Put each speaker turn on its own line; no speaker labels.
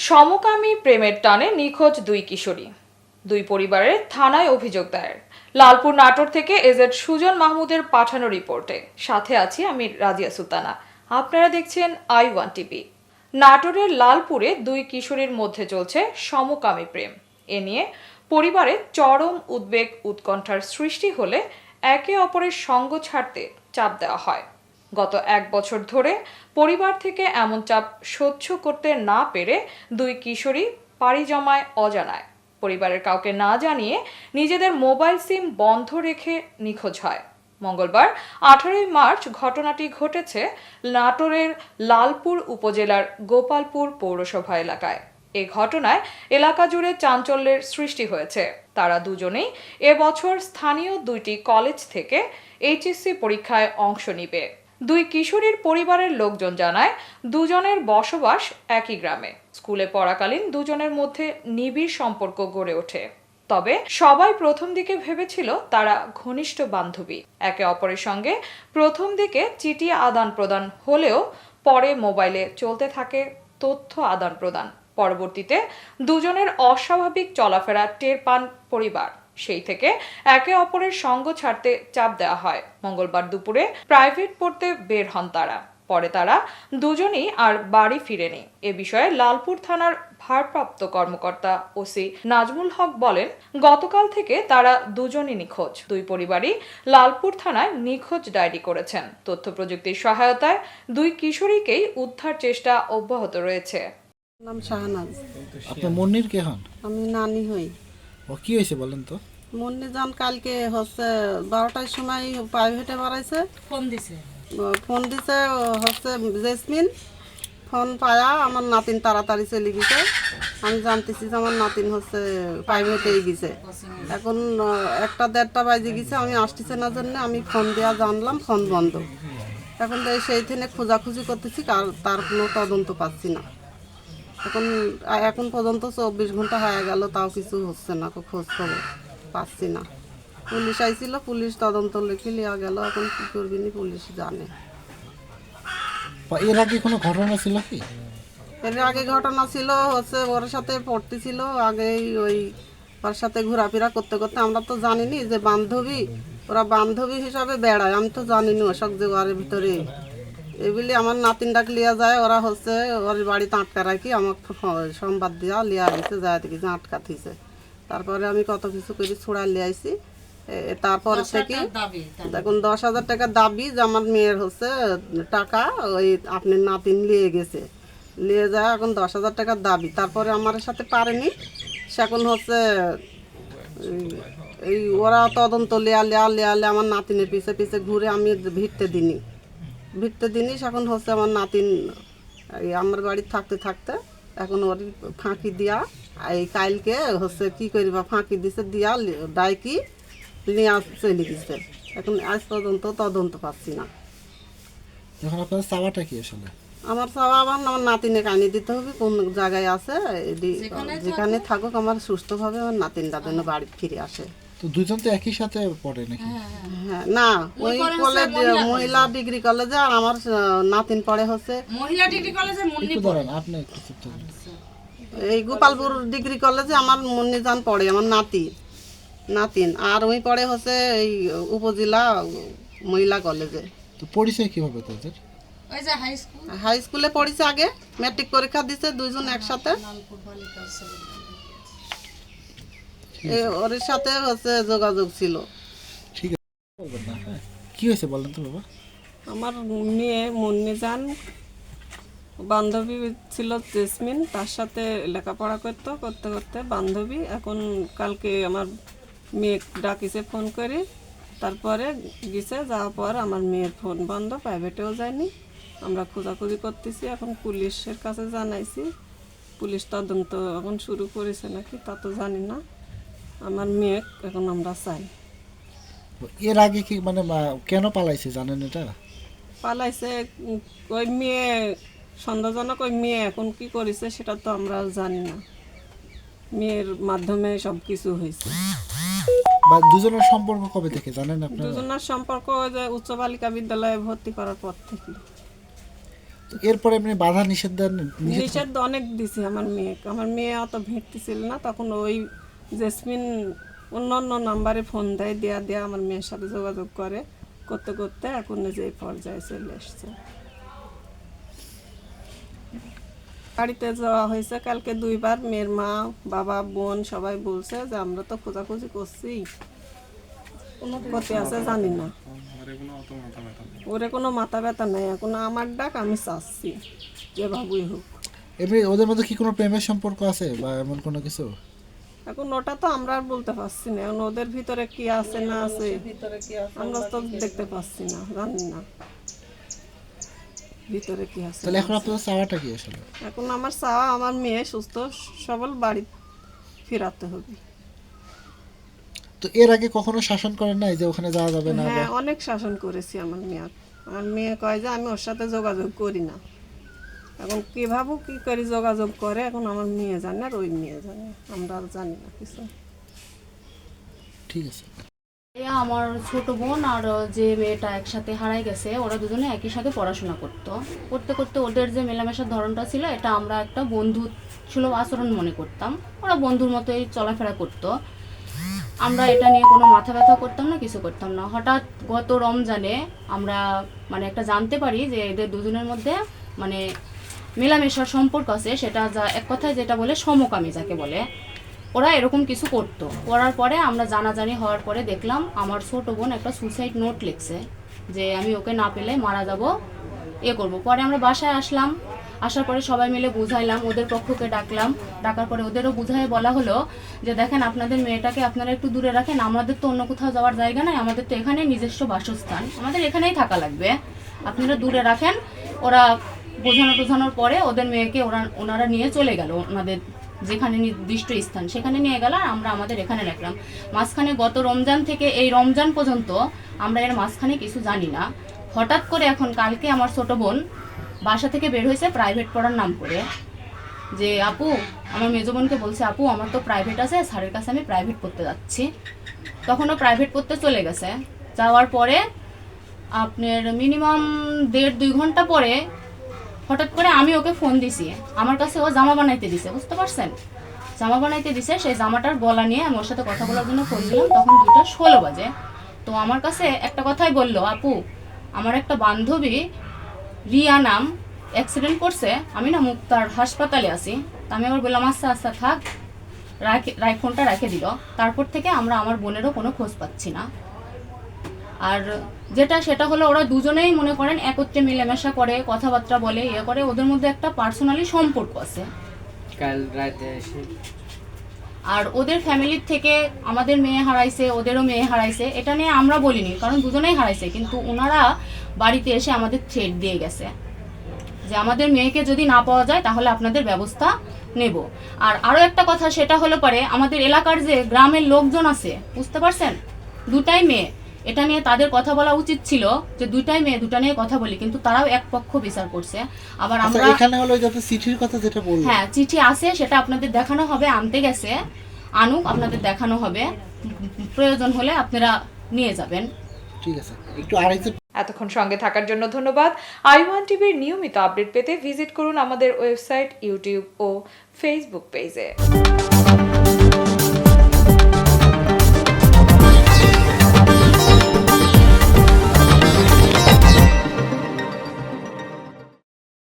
সমকামী প্রেমের টানে নিখোঁজ দুই কিশোরী। দুই পরিবারের থানায় অভিযোগ দায়ের। লালপুর নাটোর থেকে এজেড সুজন মাহমুদের পাঠানো রিপোর্টে সাথে আছি আমি রাজিয়া সুলতানা। আপনারা দেখছেন i1 টিভি। নাটোরের লালপুরে দুই কিশোরীর মধ্যে চলছে সমকামী প্রেম। এ নিয়ে পরিবারে চরম উদ্বেগ উৎকণ্ঠার সৃষ্টি হলে একে অপরের সঙ্গ ছাড়তে চাপ দেওয়া হয়। গত এক বছর ধরে পরিবার থেকে এমন চাপ সহ্য করতে না পেরে দুই কিশোরী পাড়ি জমায় অজানায়। পরিবারের কাউকে না জানিয়ে নিজেদের মোবাইল সিম বন্ধ রেখে নিখোঁজ হয়। মঙ্গলবার 18 মার্চ ঘটনাটি ঘটেছে নাটোরের লালপুর উপজেলার গোপালপুর পৌরসভা এলাকায়। এ ঘটনায় এলাকা জুড়ে চাঞ্চল্যের সৃষ্টি হয়েছে। তারা দুজনেই এবছর স্থানীয় দুইটি কলেজ থেকে এইচএসসি পরীক্ষায় অংশ নিবে। দুই কিশোরীর পরিবারের লোকজন জানায় দুজনের বসবাস একই গ্রামে। স্কুলে পড়াকালীন দুজনের মধ্যে নিবিড় সম্পর্ক গড়ে ওঠে। তবে সবাই প্রথম দিকে ভেবেছিল তারা ঘনিষ্ঠ বান্ধবী। একে অপরের সঙ্গে প্রথম দিকে চিঠি আদান প্রদান হলেও পরে মোবাইলে চলতে থাকে তথ্য আদান প্রদান। পরবর্তীতে দুজনের অস্বাভাবিক চলাফেরা টের পান পরিবার। সেই থেকে একে অপরের সঙ্গ ছাড়তে চাপ দেওয়া হয়। মঙ্গলবার দুপুরে প্রাইভেট পড়তে বের হন তারা। পরে তারা দুজনেই আর বাড়ি ফিরেনি। এ বিষয়ে লালপুর থানার ভারপ্রাপ্ত কর্মকর্তা ওসি নাজমুল হক বলেন, গতকাল থেকে তারা দুজনই নিখোঁজ। দুই পরিবারই লালপুর থানায় নিখোঁজ ডায়েরি করেছেন। তথ্য প্রযুক্তির সহায়তায় দুই কিশোরীকেই উদ্ধার চেষ্টা অব্যাহত রয়েছে।
নাম শাহনাজ।
আপনার মুন্নির কে হন?
আমি নানি হই।
ও কি হয়েছে বলেন তো?
মুন্নি যান কালকে হচ্ছে 12টার সময় প্রাইভেটে বাড়াইছে, ফোন দিছে হচ্ছে জেসমিন। ফোন পায়া আমার নাতিন তাড়াতাড়ি চলে গেছে। আমি জানতেছি যে আমার নাতিন হচ্ছে প্রাইভেটেই গেছে। এখন 1টা-1:30 বাজে গেছে, আমি আসতেছে না জন্য আমি ফোন দেওয়া জানলাম ফোন বন্ধ। এখন সেই থেকে খোঁজাখুঁজি করতেছি, তার কোনো তদন্ত পাচ্ছি না। এখন পর্যন্ত 24 ঘন্টা হয়ে গেল, তাও কিছু হচ্ছে না, খোঁজ খবর পাচ্ছি না। পুলিশ আইছিল, পুলিশ তদন্ত লিখে লিয়া গেল। এখন কি করবিনি পুলিশ জানে।
এর আগে কোনো ঘটনা ছিল কি?
এর আগে ঘটনা ছিল হচ্ছে ওর সাথে পড়তেছিল আগেই, ওর সাথে ঘোরাফেরা করতে করতে আমরা তো জানিনি যে বান্ধবী, ওরা বান্ধবী হিসাবে বেড়ায়। আমি তো জানিনি ওসব যে ওর ভিতরে এগুলি আমার নাতিন ডাক লিয়া যায়। ওরা হচ্ছে ওর বাড়িতে আটকা রাখি আমাকে সংবাদ দিয়া লিয়া আইছে, যায় দেখি যে আটকা থিছে। তারপরে আমি কত কিছু করে ছুড়া লিয়ে আইছি। তারপরে থেকে দেখুন 10,000 টাকা দাবি যে আমার মেয়ের হচ্ছে টাকা ওই আপনার নাতিন লিয়ে গেছে, লিয়ে যায়। এখন 10,000 টাকার দাবি। তারপরে আমার সাথে পারেনি, সে এখন হচ্ছে এই ওরা তদন্ত লিয়া আমার নাতিনের পিছে পিছে ঘুরে আমি ভিড়তে দিনই এখন হচ্ছে আমার নাতিন আমার বাড়ি থাকতে থাকতে এখন ওর ফাঁকি দিয়া এই কালকে হচ্ছে কি করিবা ফাঁকি দিছে দিয়া ডাইকি নিয়ে চলে গেছে। এখন আজ পর্যন্ত তদন্ত পাচ্ছি না।
এখন আপনার চাওয়াটা কি আসলে?
আমার চাওয়া আমার নাতিনে কানি দিতে হবে, কোন জায়গায় আছে যেখানে থাকুক আমার সুস্থভাবে আমার নাতিনটা যেন বাড়ি ফিরে আসে।
তো দুজন তো একই সাথে পড়ে নাকি?
হ্যাঁ, না ওই কলেজ মহিলা ডিগ্রি কলেজে, আর আমার নাতিন পড়ে হচ্ছে
মহিলা ডিগ্রি কলেজে মুন্নি
একটু দাঁড়ান, আপনি একটু চুপ থাকুন।
এই গোপালপুর ডিগ্রি কলেজে আমার মুন্নি জান পড়ে, আমার নাতিন। আর ওই পড়ে হচ্ছে এই উপজেলা মহিলা কলেজে।
তো পরিচয় কিভাবে তাদের?
ওই যে হাই স্কুল
হাই স্কুলে পড়েছে, আগে ম্যাট্রিক পরীক্ষা দিছে দুইজন একসাথে। ওর সাথে হচ্ছে যোগাযোগ ছিল।
ঠিক আছে, বলবেন না, হ্যাঁ। কি হয়েছে বলেন তো বাবা?
আমার মেয়ে মুন্নি জান বান্ধবী ছিল জেসমিন, তার সাথে লেখাপড়া করতে করতে বান্ধবী। এখন কালকে আমার মেয়ে ডাকিছে ফোন করে, তারপরে গেছে, যাওয়ার পর আমার মেয়ের ফোন বন্ধ, প্রাইভেটেও যায়নি। আমরা খোঁজাখুঁজি করতেছি, এখন পুলিশের কাছে জানাইছি। পুলিশ তদন্ত এখন শুরু করেছে নাকি তা তো জানি না। আমার মেয়ে এখন আমরা চাই।
এর আগে কি মানে কেন পালাইছে জানেন এটা?
পালাইছে ওই মেয়ে সন্দেহজনক, ওই মেয়ে এখন কি করেছে সেটা তো আমরা জানি না। মেয়ের মাধ্যমে সব কিছু হয়েছে।
বা দুজনের সম্পর্ক কবে থেকে জানেন আপনারা?
দুজনের সম্পর্ক ওই যে উচ্চ বালিকা বিদ্যালয়ে ভর্তি করার পর থেকে।
তো এরপরে এমনি বাধা নিষেধ
নিষেধ অনেক দিছে আমার মেয়ে অত ভিড়তে ছিল না, তখন ওই জেসমিন অন্য অন্য নাম্বারে ফোন দেয়া আমার মেয়ের সাথে যোগাযোগ করতে করতে এখন যে এই পর্যায়ে চলে এসছে। বাড়িতে যাওয়া হয়েছে কালকে 2 বার, মেয়ের মা বাবা বোন সবাই বলছে যে আমরা তো খোঁজাখুঁজি করছি, কোথায় আছে জানি না, ওরে কোনো মাথা ব্যথা নেই। এখন আমার ডাক আমি চাচ্ছি যেভাবেই হোক।
এমনি ওদের মধ্যে কি কোনো প্রেমের সম্পর্ক আছে বা এমন কোনো কিছু?
এখন ওটা তো আমরা আর বলতে পারছি না, এখন ওদের ভিতরে কি আছে না আছে আমরা তো দেখতে পাচ্ছি না, জানি না ভিতরে কি আছে।
তাহলে এখন আপনাদের চাওয়াটা কি আসলে?
এখন আমার চাওয়া আমার মেয়ে সুস্থ সবল বাড়ি ফেরাতে হবে।
তো এর আগে কখনো শাসন করেন নাই যে ওখানে যাওয়া যাবে না?
হ্যাঁ, অনেক শাসন করেছি আমার মেয়ে কয় যে আমি ওর সাথে যোগাযোগ করি না। এখন কিভাবে কি করে যোগাযোগ করে এখন আমার মেয়ে জানে আর ওই মেয়ে জানে, আমরা আর জানি না কিছু।
ঠিক আছে।
আমার ছোট বোন আর যে মেয়েটা একসাথে হারাই গেছে, ওরা দুজনে একই সাথে পড়াশোনা করতে করতে ওদের যে মেলামেশার ধরনটা ছিল এটা আমরা একটা বন্ধু সুলভ আচরণ মনে করতাম। ওরা বন্ধুর মতোই চলাফেরা করতো, আমরা এটা নিয়ে কোনো মাথা ব্যথা করতাম না, কিছু করতাম না। হঠাৎ গত রমজানে আমরা মানে একটা জানতে পারি যে এদের দুজনের মধ্যে মানে মেলামেশার সম্পর্ক আছে, সেটা যা এক কথায় যেটা বলে সমকামী যাকে বলে, ওরা এরকম কিছু করতো। করার পরে আমরা জানাজানি হওয়ার পরে দেখলাম আমার ছোট বোন একটা সুসাইড নোট লিখছে যে আমি ওকে না পেলে মারা যাব, করব। পরে আমরা বাসায় আসার পরে সবাই মিলে বুঝাইলাম, ওদের পক্ষকে ডাকার পরে ওদেরও বুঝাই বলা হলো যে দেখেন আপনাদের মেয়েটাকে আপনারা একটু দূরে রাখেন, আমাদের তো অন্য কোথাও যাওয়ার জায়গা নাই, আমাদের তো এখানে নিজস্ব বাসস্থান, আমাদের এখানেই থাকা লাগবে, আপনারা দূরে রাখেন। ওরা বোঝানোর পরে ওদের মেয়েকে ওনারা নিয়ে চলে গেল ওনাদের যেখানে নির্দিষ্ট স্থান, সেখানে নিয়ে গেল, আর আমরা আমাদের এখানে রাখলাম। মাঝখানে গত রমজান থেকে এই রমজান পর্যন্ত আমরা এর মাঝখানে কিছু জানি না। হঠাৎ করে এখন কালকে আমার ছোট বোন বাসা থেকে বের হয়েছে প্রাইভেট পড়ার নাম করে, যে আপু আমার মেজো বোনকে বলছে আপু আমার তো প্রাইভেট আছে, স্যারের কাছে আমি প্রাইভেট পড়তে যাচ্ছি। তখন ও প্রাইভেট পড়তে চলে গেছে। যাওয়ার পরে আপনার মিনিমাম 1.5-2 ঘন্টা পরে হঠাৎ করে আমি ওকে ফোন দিছি, আমার কাছে ও জামা বানাইতে দিছে, বুঝতে পারছেন, জামা বানাইতে দিছে। সেই জামাটার গলা নিয়ে আমি ওর সাথে কথা বলার জন্য ফোন দিলাম, তখন 2:16 বাজে। তো আমার কাছে একটা কথাই বললো, আপু আমার একটা বান্ধবী রিয়া নাম অ্যাক্সিডেন্ট করছে, আমি না মুক্তার হাসপাতালে আছি। আমি আবার বললাম আচ্ছা থাক, ফোনটা রেখে দিল। তারপর থেকে আমরা আমার বোনেরও কোনো খোঁজ পাচ্ছি না। আর সেটা হলো ওরা দুজনেই মনে করেন একত্রে মিলেমিশা করে, কথাবার্তা বলে, করে, ওদের মধ্যে একটা পার্সোনালি সম্পর্ক আছে।
কাল রাতে এসে
আর ওদের ফ্যামিলির থেকে আমাদের মেয়ে হারাইছে, ওদেরও মেয়ে হারাইছে, এটা নিয়ে আমরা বলিনি, কারণ দুজনেই হারাইছে, কিন্তু ওনারা বাড়িতে এসে আমাদের থ্রেট দিয়ে গেছে যে আমাদের মেয়েকে যদি না পাওয়া যায় তাহলে আপনাদের ব্যবস্থা নেব। আর আরও একটা কথা, সেটা হলো পরে আমাদের এলাকার যে গ্রামের লোকজন আছে, বুঝতে পারছেন, 2টাই মেয়ে, এটা নিয়ে তাদের কথা বলা উচিত ছিল যে 2টাই মেয়ে, 2টা নিয়ে কথা বলি, কিন্তু তারাও এক পক্ষ বিচার করছে। আবার আমরা
এখানে হলো যাতে চিঠির কথা যেটা বললেন,
হ্যাঁ চিঠি আছে, সেটা আপনাদের দেখানো হবে, আনতে গেছে, আনুক, আপনাদের দেখানো হবে, প্রয়োজন হলে আপনারা নিয়ে যাবেন।
ঠিক আছে। একটু আরেকটু
এতক্ষণ সঙ্গে থাকার জন্য ধন্যবাদ। i1 টিভির নিয়মিত আপডেট পেতে ভিজিট করুন আমাদের ওয়েবসাইট, ইউটিউব ও ফেসবুক পেজে।